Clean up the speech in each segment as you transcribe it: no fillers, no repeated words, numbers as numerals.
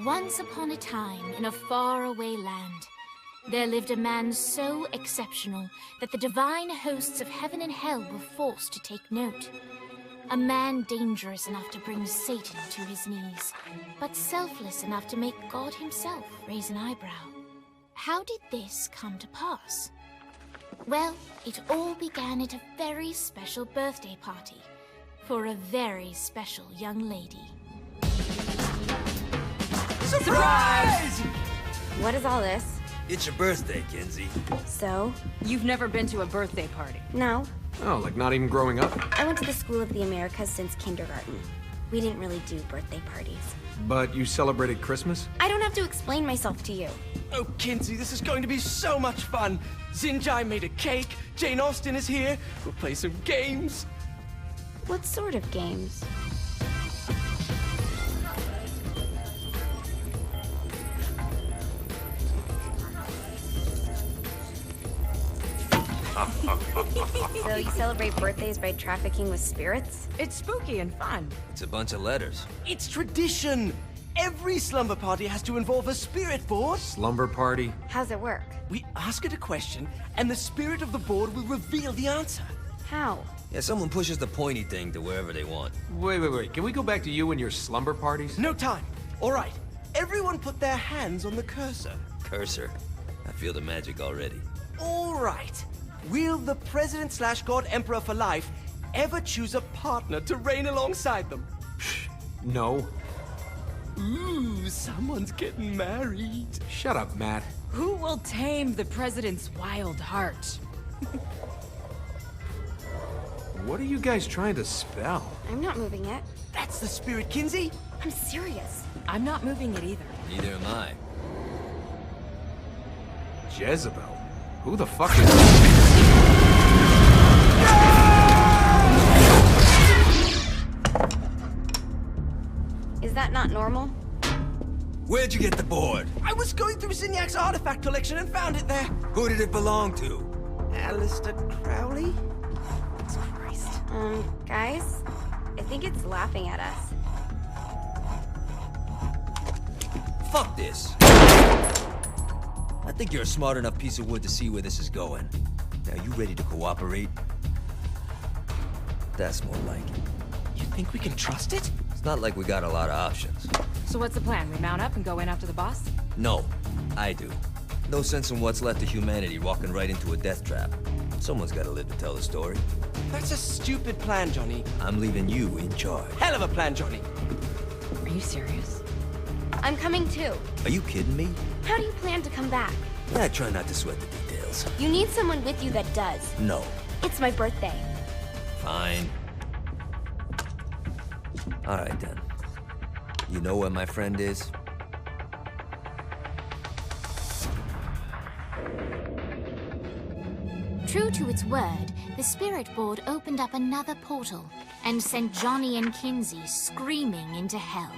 Once upon a time, in a faraway land, there lived a man so exceptional that the divine hosts of heaven and hell were forced to take note. A man dangerous enough to bring Satan to his knees, but selfless enough to make God himself raise an eyebrow. How did this come to pass? Well, it all began at a very special birthday party for a very special young lady. Surprise! What is all this? It's your birthday, Kinsey. So? You've never been to a birthday party. No. Oh, like not even growing up? I went to the School of the Americas since kindergarten. We didn't really do birthday parties. But you celebrated Christmas? I don't have to explain myself to you. Oh, Kinsey, this is going to be so much fun. Zinjai made a cake, Jane Austen is here, we'll play some games. What sort of games? So you celebrate birthdays by trafficking with spirits? It's spooky and fun. It's a bunch of letters. It's tradition. Every slumber party has to involve a spirit board. Slumber party? How's it work? We ask it a question, and the spirit of the board will reveal the answer. How? Yeah, someone pushes the pointy thing to wherever they want. Wait. Can we go back to you and your slumber parties? No time. All right. Everyone put their hands on the cursor. Cursor. I feel the magic already. All right. Will the President/God Emperor for life ever choose a partner to reign alongside them? No. Ooh, someone's getting married. Shut up, Matt. Who will tame the president's wild heart? What are you guys trying to spell? I'm not moving it. That's the spirit, Kinsey. I'm serious. I'm not moving it either. Neither am I. Jezebel? Who the fuck is... Is that not normal? Where'd you get the board? I was going through Zignac's artifact collection and found it there. Who did it belong to? Alistair Crowley? Christ. Guys? I think it's laughing at us. Fuck this. I think you're a smart enough piece of wood to see where this is going. Now, you ready to cooperate? That's more like it. You think we can trust it? It's not like we got a lot of options. So what's the plan? We mount up and go in after the boss? No, I do. No sense in what's left of humanity walking right into a death trap. Someone's gotta live to tell the story. That's a stupid plan, Johnny. I'm leaving you in charge. Hell of a plan, Johnny. Are you serious? I'm coming too. Are you kidding me? How do you plan to come back? I try not to sweat the details. You need someone with you that does. No. It's my birthday. Fine. Alright then. You know where my friend is? True to its word, the spirit board opened up another portal and sent Johnny and Kinsey screaming into hell.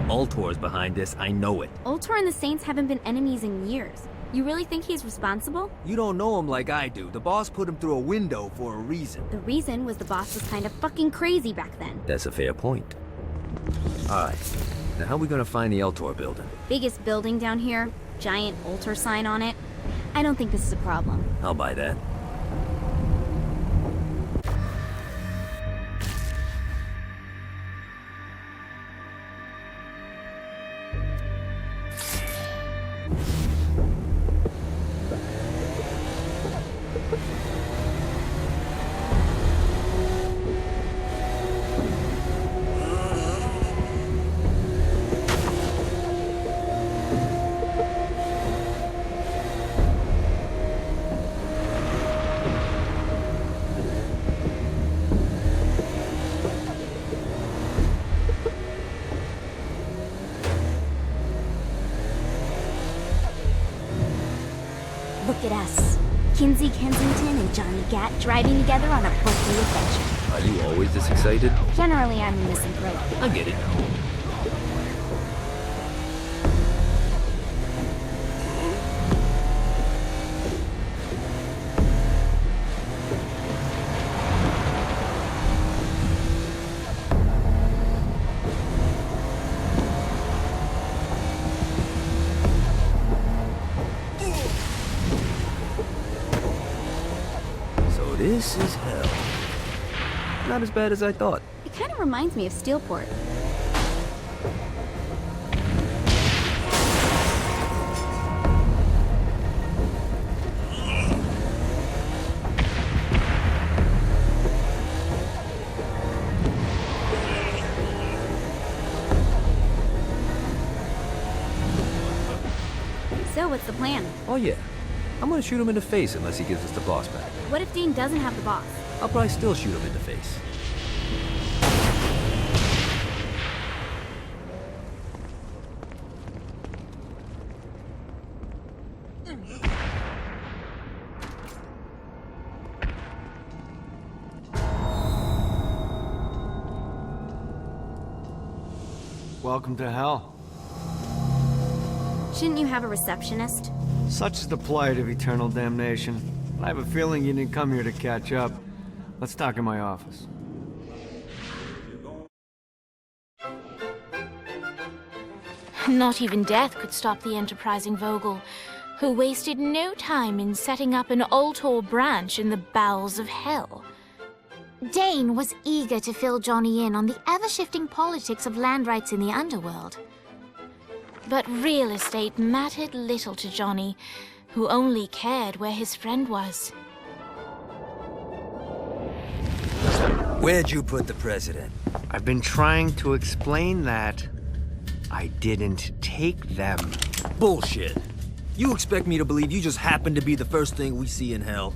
Ultor's behind this, I know it. Ultor and the Saints haven't been enemies in years. You really think he's responsible? You don't know him like I do. The boss put him through a window for a reason. The reason was the boss was kind of fucking crazy back then. That's a fair point. Alright, now how are we gonna find the Ultor building? Biggest building down here, giant Ultor sign on it. I don't think this is a problem. I'll buy that. Lindsay Kensington and Johnny Gat driving together on a bookly adventure. Are you always this excited? Generally, I'm a misanthrope. I get it. This is hell. Not as bad as I thought. It kind of reminds me of Steelport. So, what's the plan? Oh yeah. I'm gonna shoot him in the face unless he gives us the boss back. What if Dean doesn't have the boss? I'll probably still shoot him in the face. Welcome to hell. Shouldn't you have a receptionist? Such is the plight of eternal damnation. I have a feeling you didn't come here to catch up. Let's talk in my office. Not even death could stop the enterprising Vogel, who wasted no time in setting up an Ultor branch in the bowels of hell. Dane was eager to fill Johnny in on the ever-shifting politics of land rights in the underworld. But real estate mattered little to Johnny, who only cared where his friend was. Where'd you put the president? I've been trying to explain that. I didn't take them. Bullshit. You expect me to believe you just happened to be the first thing we see in hell?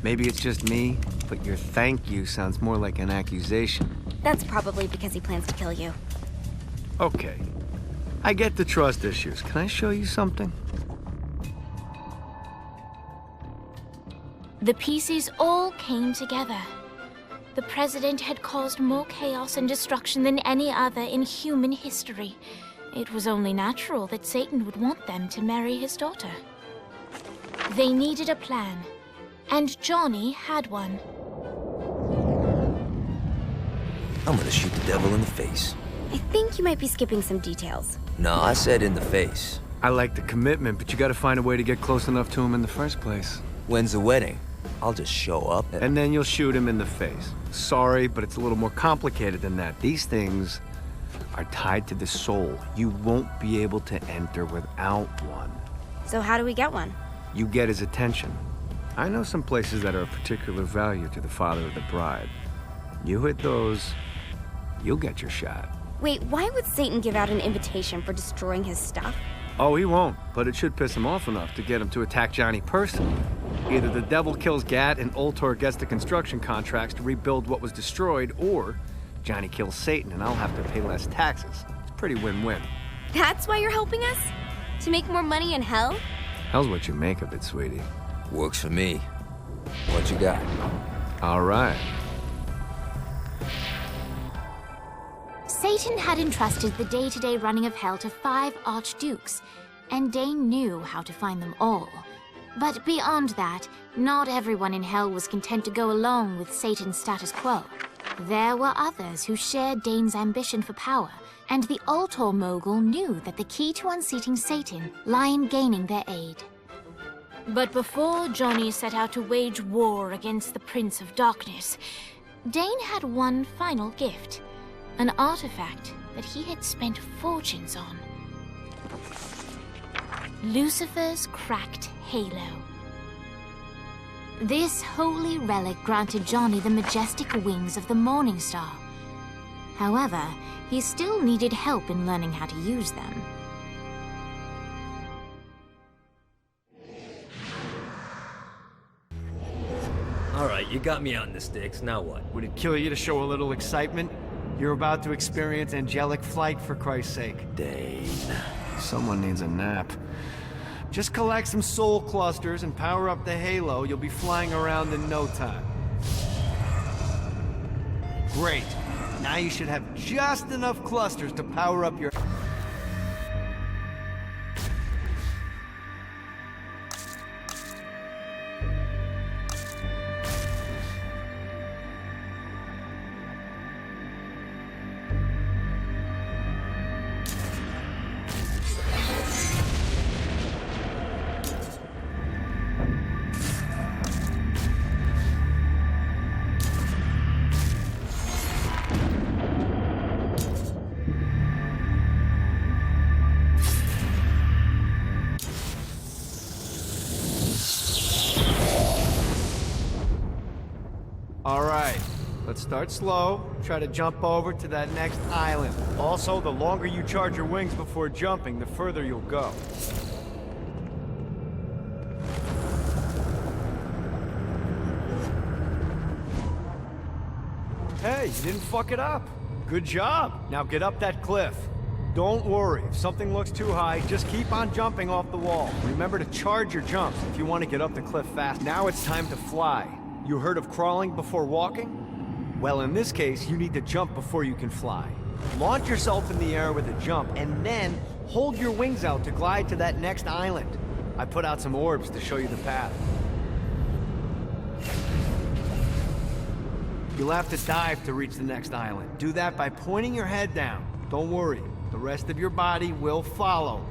Maybe it's just me, but your thank you sounds more like an accusation. That's probably because he plans to kill you. Okay. I get the trust issues. Can I show you something? The pieces all came together. The president had caused more chaos and destruction than any other in human history. It was only natural that Satan would want them to marry his daughter. They needed a plan, and Johnny had one. I'm gonna shoot the devil in the face. I think you might be skipping some details. No, I said in the face. I like the commitment, but you gotta find a way to get close enough to him in the first place. When's the wedding? I'll just show up and then you'll shoot him in the face. Sorry, but it's a little more complicated than that. These things are tied to the soul. You won't be able to enter without one. So how do we get one? You get his attention. I know some places that are of particular value to the father of the bride. You hit those, you'll get your shot. Wait, why would Satan give out an invitation for destroying his stuff? Oh, he won't, but it should piss him off enough to get him to attack Johnny personally. Either the devil kills Gat and Ultor gets the construction contracts to rebuild what was destroyed, or Johnny kills Satan and I'll have to pay less taxes. It's pretty win-win. That's why you're helping us? To make more money in hell? Hell's what you make of it, sweetie. Works for me. What you got? All right. Satan had entrusted the day-to-day running of hell to 5 archdukes, and Dane knew how to find them all. But beyond that, not everyone in hell was content to go along with Satan's status quo. There were others who shared Dane's ambition for power, and the Ultor mogul knew that the key to unseating Satan lay in gaining their aid. But before Johnny set out to wage war against the Prince of Darkness, Dane had one final gift, an artifact that he had spent fortunes on. Lucifer's cracked halo. This holy relic granted Johnny the majestic wings of the Morning Star. However, he still needed help in learning how to use them. All right, you got me out in the sticks. Now what? Would it kill you to show a little excitement? You're about to experience angelic flight, for Christ's sake. Dane. Someone needs a nap. Just collect some soul clusters and power up the halo. You'll be flying around in no time. Great. Now you should have just enough clusters to power up your... Alright, let's start slow. Try to jump over to that next island. Also, the longer you charge your wings before jumping, the further you'll go. Hey, you didn't fuck it up. Good job. Now get up that cliff. Don't worry, if something looks too high, just keep on jumping off the wall. Remember to charge your jumps if you want to get up the cliff fast. Now it's time to fly. You heard of crawling before walking? Well, in this case, you need to jump before you can fly. Launch yourself in the air with a jump, and then hold your wings out to glide to that next island. I put out some orbs to show you the path. You'll have to dive to reach the next island. Do that by pointing your head down. Don't worry, the rest of your body will follow.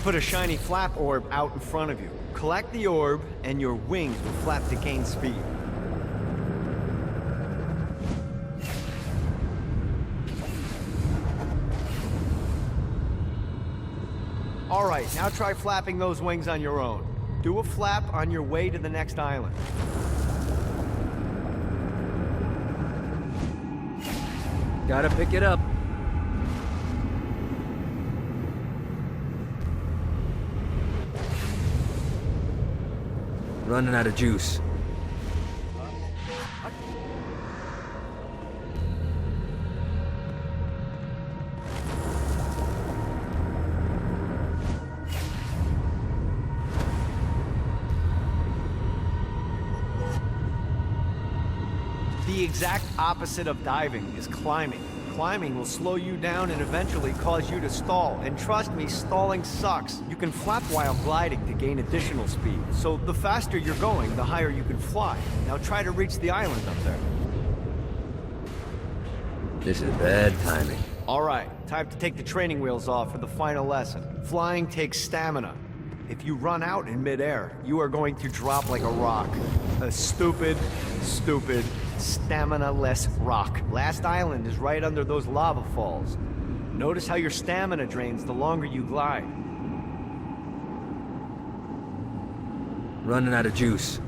Put a shiny flap orb out in front of you. Collect the orb, and your wings will flap to gain speed. Alright, now try flapping those wings on your own. Do a flap on your way to the next island. Gotta pick it up. Running out of juice. The exact opposite of diving is climbing. Climbing will slow you down and eventually cause you to stall. And trust me, stalling sucks. You can flap while gliding to gain additional speed. So the faster you're going, the higher you can fly. Now try to reach the island up there. This is bad timing. All right, time to take the training wheels off for the final lesson. Flying takes stamina. If you run out in midair, you are going to drop like a rock. A stupid, stamina-less rock. Last island is right under those lava falls. Notice how your stamina drains the longer you glide. Running out of juice.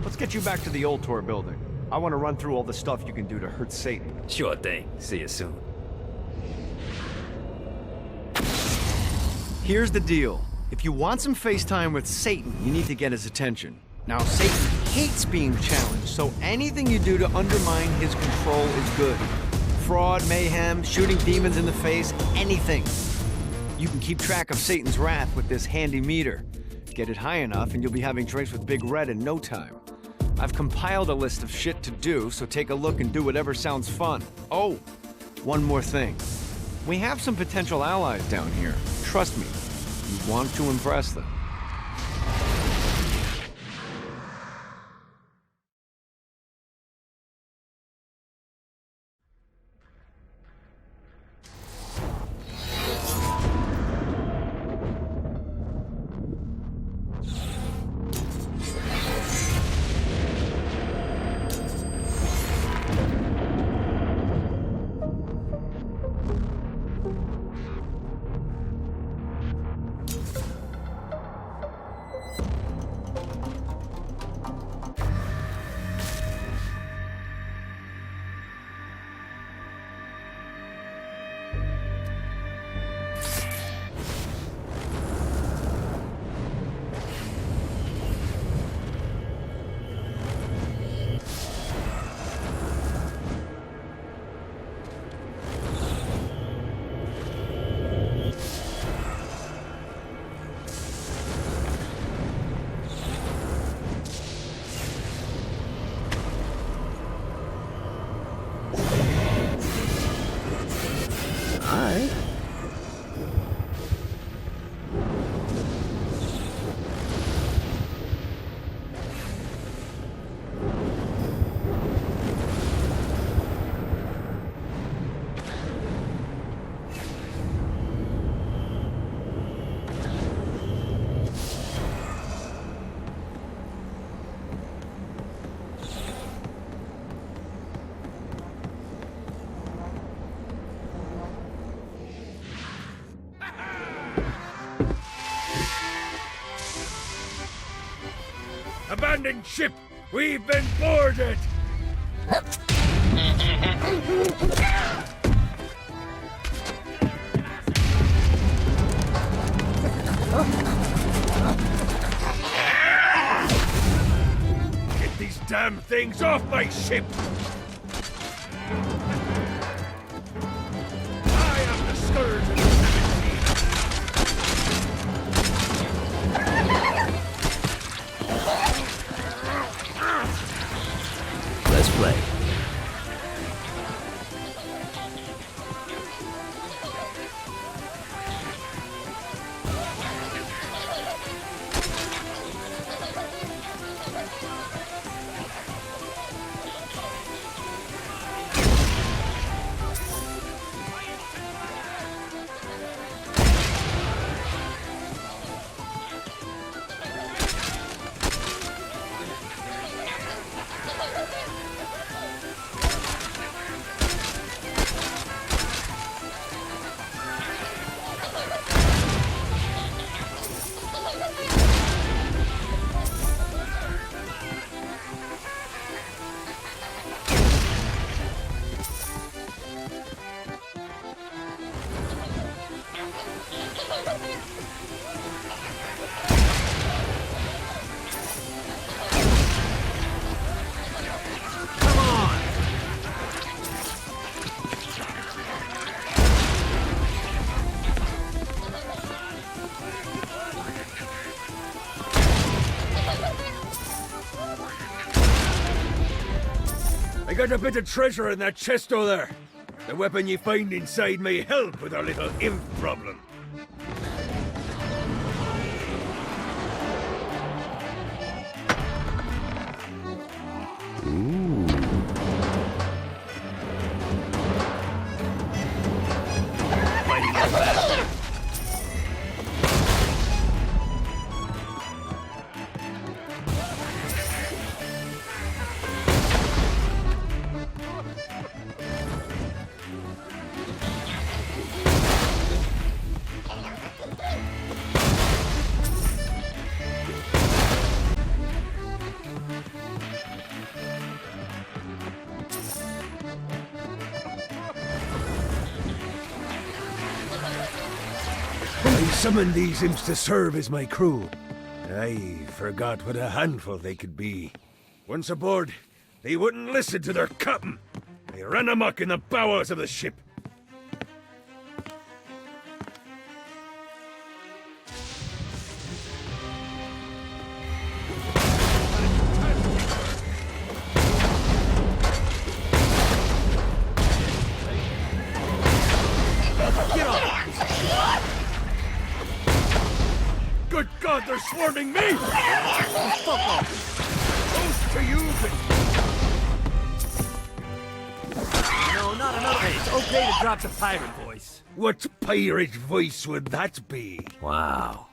Let's get you back to the old tour building. I want to run through all the stuff you can do to hurt Satan. Sure thing. See you soon. Here's the deal. If you want some FaceTime with Satan, you need to get his attention. Now, Satan hates being challenged, so anything you do to undermine his control is good. Fraud, mayhem, shooting demons in the face, anything. You can keep track of Satan's wrath with this handy meter. Get it high enough and you'll be having drinks with Big Red in no time. I've compiled a list of shit to do, so take a look and do whatever sounds fun. Oh, one more thing. We have some potential allies down here. Trust me, you want to impress them. Abandoned ship! We've been boarded! Get these damn things off my ship! I am the scourge of the 17. Let's play. I got a bit of treasure in that chest over there. The weapon you find inside may help with our little imp problem. I summoned these imps to serve as my crew. I forgot what a handful they could be. Once aboard, they wouldn't listen to their captain. They ran amok in the bowels of the ship. Good God, they're swarming me! Fuck off! Close to you, No, not another. Hey, it's okay to drop the pirate voice. What pirate voice would that be? Wow.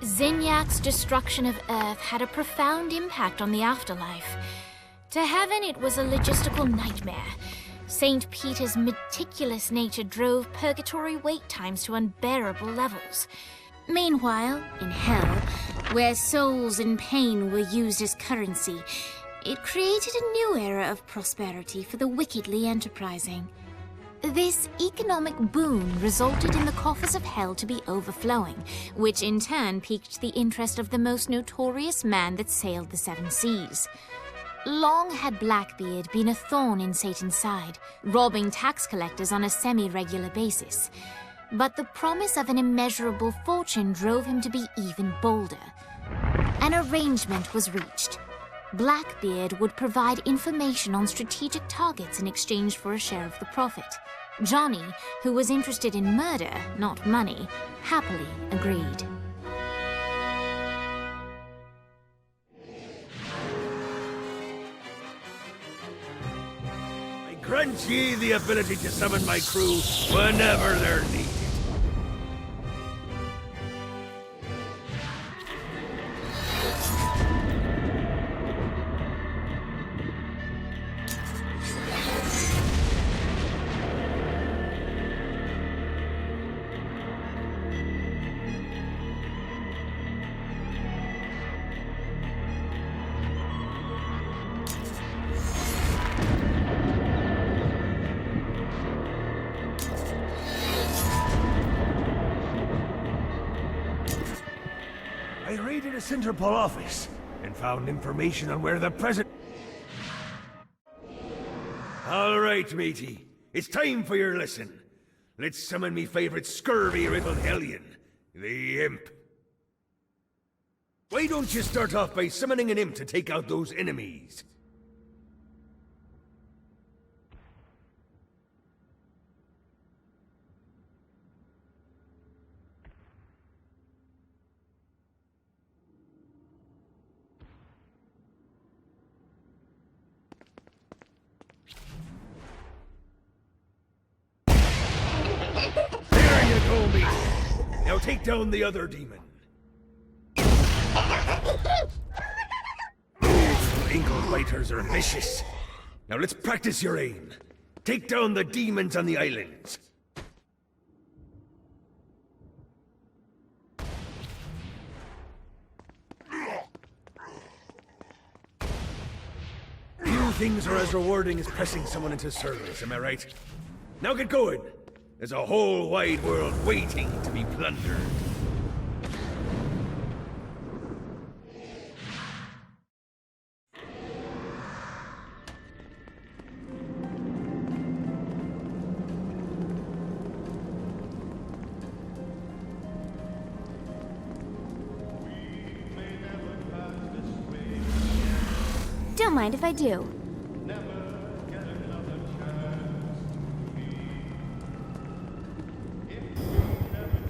Zinyak's destruction of Earth had a profound impact on the afterlife. To heaven, it was a logistical nightmare. St. Peter's meticulous nature drove purgatory wait times to unbearable levels. Meanwhile, in hell, where souls in pain were used as currency, it created a new era of prosperity for the wickedly enterprising. This economic boon resulted in the coffers of hell to be overflowing, which in turn piqued the interest of the most notorious man that sailed the seven seas. Long had Blackbeard been a thorn in Satan's side, robbing tax collectors on a semi-regular basis. But the promise of an immeasurable fortune drove him to be even bolder. An arrangement was reached. Blackbeard would provide information on strategic targets in exchange for a share of the profit. Johnny, who was interested in murder, not money, happily agreed. Grant ye the ability to summon my crew whenever they're needed. I raided a Centerpol office and found information on where the president... All right, matey. It's time for your lesson. Let's summon me favorite scurvy-riddled hellion, the Imp. Why don't you start off by summoning an imp to take out those enemies? There you go, mate. Now take down the other demon. Those ankle biters are vicious. Now let's practice your aim. Take down the demons on the islands. Few things are as rewarding as pressing someone into service, am I right? Now get going. There's a whole wide world waiting to be plundered. Don't mind if I do.